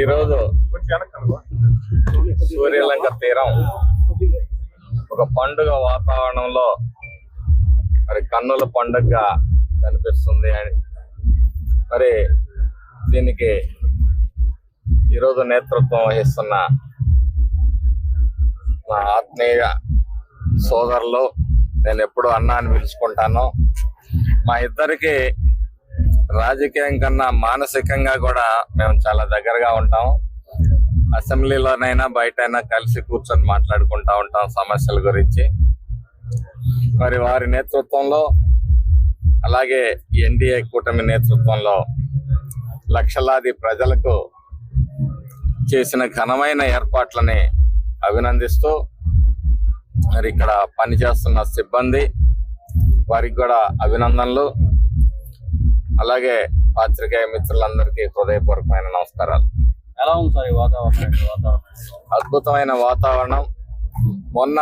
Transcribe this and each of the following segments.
ఈరోజు సూర్యలంక తీరం ఒక పండుగ వాతావరణంలో మరి కన్నుల పండుగగా కనిపిస్తుంది. మరి దీనికి ఈరోజు నేతృత్వం వహిస్తున్న మా ఆత్మీయ సోదరులు, నేను ఎప్పుడు అన్నా అని పిలుచుకుంటాను. మా ఇద్దరికి రాజకీయం కన్నా మానసికంగా కూడా మేము చాలా దగ్గరగా ఉంటాం. అసెంబ్లీలోనైనా బయటైనా కలిసి కూర్చొని మాట్లాడుకుంటా ఉంటాం సమస్యల గురించి. మరి వారి నేతృత్వంలో, అలాగే ఎన్డీఏ కూటమి నేతృత్వంలో లక్షలాది ప్రజలకు చేసిన ఘనమైన ఏర్పాట్లని అభినందిస్తూ, మరి ఇక్కడ పనిచేస్తున్న సిబ్బంది వారికి కూడా అభినందనలు. అలాగే పాత్రికేయ మిత్రులందరికీ హృదయపూర్వకమైన నమస్కారాలు. ఎలా ఉంది సార్ ఈ వాతావరణం? అద్భుతమైన వాతావరణం. మొన్న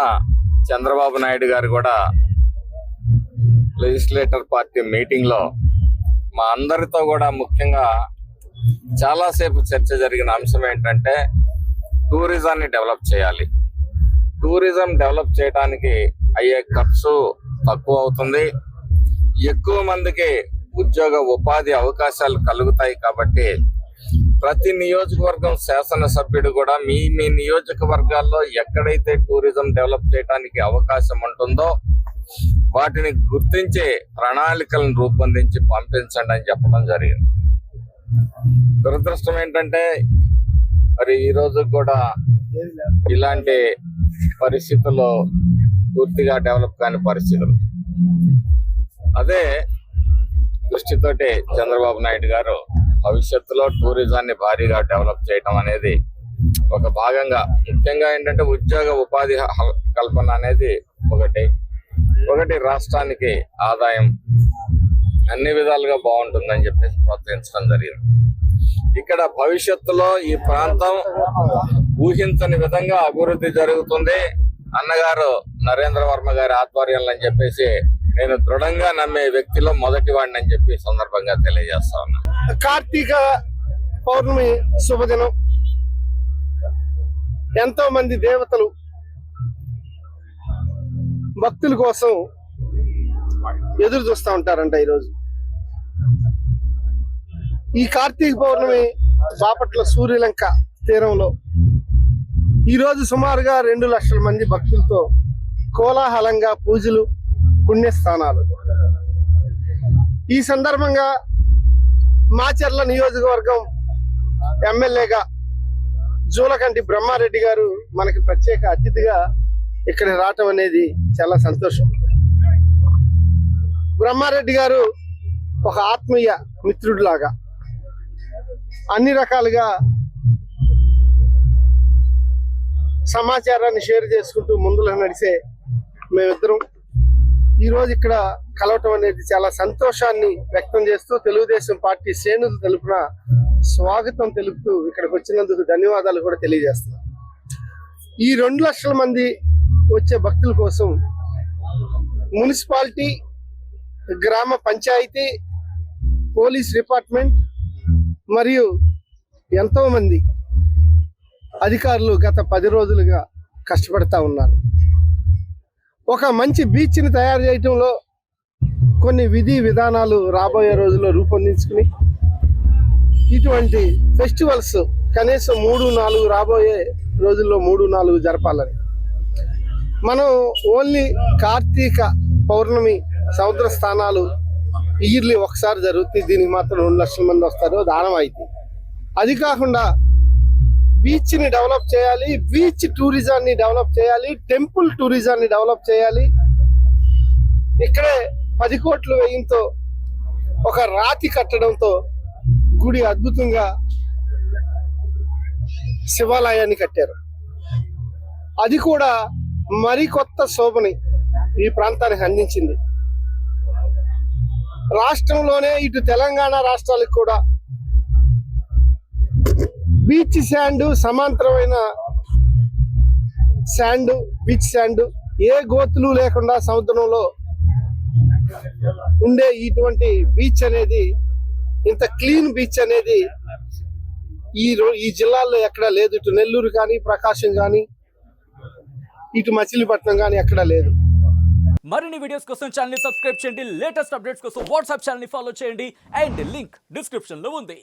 చంద్రబాబు నాయుడు గారు కూడా లెజిస్లేటర్ పార్టీ మీటింగ్ లో మా అందరితో కూడా ముఖ్యంగా చాలాసేపు చర్చ జరిగిన అంశం ఏంటంటే టూరిజాన్ని డెవలప్ చేయాలి. టూరిజం డెవలప్ చేయడానికి అయ్యే ఖర్చు తక్కువ అవుతుంది, ఎక్కువ మందికి ఉద్యోగ ఉపాధి అవకాశాలు కలుగుతాయి. కాబట్టి ప్రతి నియోజకవర్గం శాసనసభ్యుడు కూడా మీ నియోజకవర్గాల్లో ఎక్కడైతే టూరిజం డెవలప్ చేయడానికి అవకాశం ఉంటుందో వాటిని గుర్తించి ప్రణాళికలను రూపొందించి పంపించండి అని చెప్పడం జరిగింది. దురదృష్టం ఏంటంటే మరి ఈ రోజు కూడా ఇలాంటి పరిస్థితుల్లో పూర్తిగా డెవలప్ కాని పరిస్థితులు. అదే దృష్టితోటి చంద్రబాబు నాయుడు గారు భవిష్యత్తులో టూరిజాన్ని భారీగా డెవలప్ చేయడం అనేది ఒక భాగంగా, ముఖ్యంగా ఏంటంటే ఉద్యోగ ఉపాధి కల్పన అనేది ఒకటి రాష్ట్రానికి ఆదాయం అన్ని విధాలుగా బాగుంటుందని చెప్పేసి ప్రోత్సహించడం జరిగింది. ఇక్కడ భవిష్యత్తులో ఈ ప్రాంతం ఊహించని విధంగా అభివృద్ధి జరుగుతుంది అన్నగారు నరేంద్ర వర్మ గారి ఆధ్వర్యంలో అని చెప్పేసి నేను దృఢంగా నమ్మే వ్యక్తిలో మొదటి వాడిని అని చెప్పి సందర్భంగా తెలియజేస్తా ఉన్నా. కార్తీక పౌర్ణమి శుభదినం. ఎంతో మంది దేవతలు భక్తుల కోసం ఎదురు చూస్తూ ఉంటారంట. ఈరోజు ఈ కార్తీక పౌర్ణమి బాపట్ల సూర్యలంక తీరంలో ఈరోజు సుమారుగా 2 లక్షల మంది భక్తులతో కోలాహలంగా పూజలు, పుణ్యస్థానాలు. ఈ సందర్భంగా మాచర్ల నియోజకవర్గం ఎమ్మెల్యేగా జూలకంటి బ్రహ్మారెడ్డి గారు మనకి ప్రత్యేక అతిథిగా ఇక్కడ రావటం అనేది చాలా సంతోషం. బ్రహ్మారెడ్డి గారు ఒక ఆత్మీయ మిత్రుడిలాగా అన్ని రకాలుగా సమాచారాన్ని షేర్ చేసుకుంటూ ముందులో నడిసే మేమిద్దరం ఈరోజు ఇక్కడ కలవటం అనేది చాలా సంతోషాన్ని వ్యక్తం చేస్తూ తెలుగుదేశం పార్టీ శ్రేణులు తెలుపున స్వాగతం తెలుపుతూ ఇక్కడికి వచ్చినందుకు ధన్యవాదాలు కూడా తెలియజేస్తున్నాం. ఈ 2 లక్షల మంది వచ్చే భక్తుల కోసం మున్సిపాలిటీ, గ్రామ పంచాయతీ, పోలీస్ డిపార్ట్మెంట్ మరియు ఎంతో మంది అధికారులు గత 10 రోజులుగా కష్టపడతా ఉన్నారు. ఒక మంచి బీచ్ని తయారు చేయటంలో కొన్ని విధి విధానాలు రాబోయే రోజుల్లో రూపొందించుకుని ఇటువంటి ఫెస్టివల్స్ కనీసం 3-4 రాబోయే రోజుల్లో 3-4 జరపాలని. మనం ఓన్లీ కార్తీక పౌర్ణమి సముద్ర స్థానాలు ఇయర్లీ ఒకసారి జరుగుతాయి. దీనికి మాత్రం 2 లక్షల మంది వస్తారు, దానం అయితే. అది కాకుండా బీచ్ని డెవలప్ చేయాలి, బీచ్ టూరిజాన్ని డెవలప్ చేయాలి, టెంపుల్ టూరిజాన్ని డెవలప్ చేయాలి. ఇక్కడే 10 కోట్ల వ్యయంతో ఒక రాతి కట్టడంతో గుడి అద్భుతంగా శివాలయాన్ని కట్టారు. అది కూడా మరికొత్త శోభని ఈ ప్రాంతానికి అందించింది. రాష్ట్రంలోనే ఇటు తెలంగాణ రాష్ట్రాలకు కూడా బీచ్ శాండ్, సమాంతరమైన శాండ్, బీచ్ శాండ్, ఏ గోతులు లేకుండా సముద్రంలో ఉండే ఇటువంటి బీచ్ అనేది, ఇంత క్లీన్ బీచ్ అనేది ఈ జిల్లాల్లో ఎక్కడా లేదు. ఇటు నెల్లూరు కానీ, ప్రకాశం కానీ, ఇటు మచిలీపట్నం కానీ ఎక్కడా లేదు. మరిన్ని వీడియోస్ కోసం ఛానల్ ని సబ్స్క్రైబ్ చేయండి. లేటెస్ట్ అప్డేట్స్ కోసం వాట్సాప్ ఛానల్ ని ఫాలో చేయండి. అండ్ లింక్ డిస్క్రిప్షన్ లో ఉంది.